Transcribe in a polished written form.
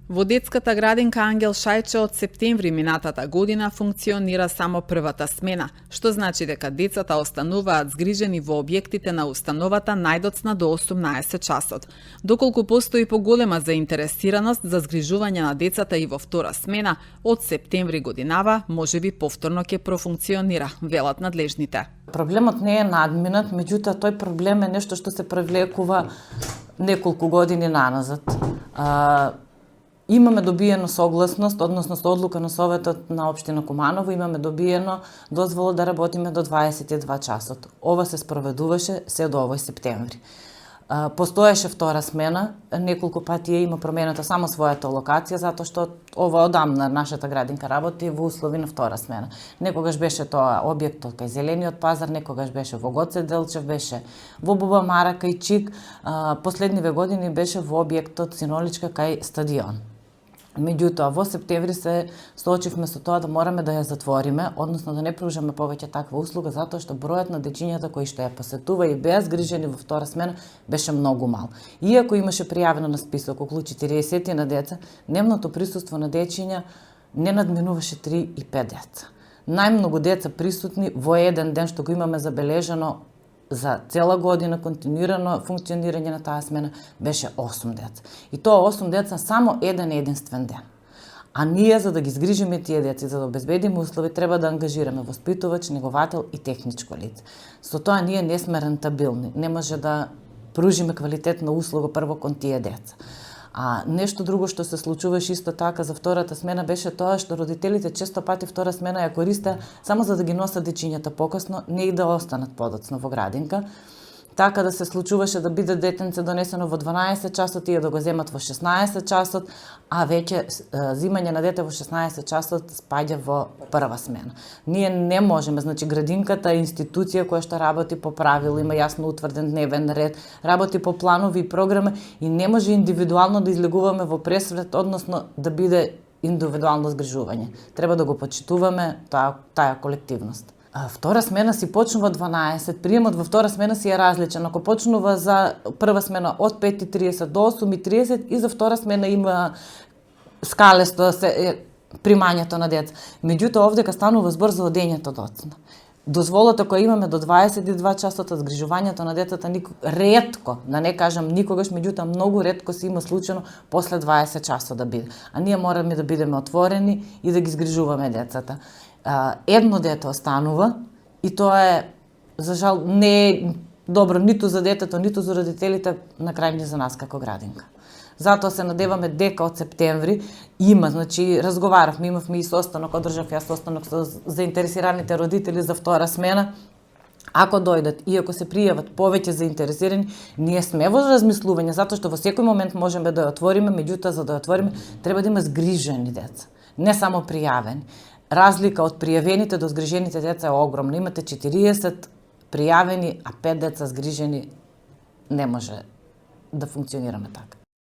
Во детската градинка Ангел Шајче од септември минатата година функционира само првата смена, што значи дека децата остануваат згрижени во објектите на установата најдоцна до 18 часот. Доколку постои поголема заинтересираност за згрижување на децата и во втора смена, од септември годинава можеби повторно ќе профункционира, велат надлежните. Проблемот не е надминат, меѓутоа тој проблем е нешто што се превлекува неколку години наназад. Имаме добиено согласност, односно со одлука на Советот на општина Куманово, имаме добиено дозвола да работиме до 22 часот. Ова се спроведуваше се до овој септември. Постоеше втора смена, неколку пати има промената само својата локација, затоа што ова одамна нашата градинка работи во услови на втора смена. Некогаш беше тоа објектот кај Зелениот пазар, некогаш беше во Гоце Делчев, беше во Бубамара кај Чик, последниве години беше во објектот Синоличка кај стадион. Меѓутоа, во септември се соочивме со тоа да мораме да ја затвориме, односно да не пружаме повеќе таква услуга, затоа што бројот на дечињата кои што ја посетува и беа згрижени во втора смена беше многу мал. Иако имаше пријавено на список околу 40 на деца, дневното присуство на дечиња не надминуваше 3 и 5 деца. Најмногу деца присутни во еден ден што го имаме забележано за цела година континуирано функционирање на таа смена беше 8 деца. И тоа 8 деца само еден единствен ден. А ние за да ги згрижиме тие деца, за да обезбедиме услови, треба да ангажираме воспитувач, неговател и техничко лице. Со тоа ние не сме рентабилни. Не може да пружиме квалитетна услуга прво кон тие деца. А нешто друго што се случуваше исто така за втората смена беше тоа што родителите често пати втора смена ја користеа само за да ги носат дечињата покасно, не и да останат подоцна во градинка. Така да се случуваше да биде детенце донесено во 12 часот, тие да го земат во 16 часот, а веќе зимање на дете во 16 часот спаѓа во прва смена. Ние не можеме, значи градинката е институција која што работи по правила, има јасно утврден дневен ред, работи по планови и програми и не може индивидуално да излегуваме во пресвет, односно да биде индивидуално згрижување. Треба да го почитуваме таа колективност. Втора смена си почнува 12, приемот во втора смена си е различен. Ако почнува за прва смена од 5:30 до 8:30 и за втора смена има скалесто примањето на деца. Меѓутоа овдека станува збор за одењето доцна. Дозволата која имаме до 22 часот од згрижувањето на децата ретко, да не кажам никогаш, меѓутоа многу ретко се има случајно после 20 часот да биде. А ние мораме да бидеме отворени и да ги згрижуваме децата. Едно дете останува и тоа е, за жал, не е добро ниту за детето, ниту за родителите, на крај за нас како градинка. Затоа се надеваме дека од септември има, значи разговаравме, имавме и состанок, одржав ја состанок со заинтересираните родители за втора смена. Ако дојдат и ако се пријават повеќе заинтересирани, ние сме во размислување, затоа што во секој момент можеме да ја отвориме, меѓутоа за да ја отвориме треба да има згрижени деца, не само пријавени. Разлика од пријавените до згрижените деца е огромна. Имате 40 пријавени, а 5 деца згрижени, не може да функционираме така.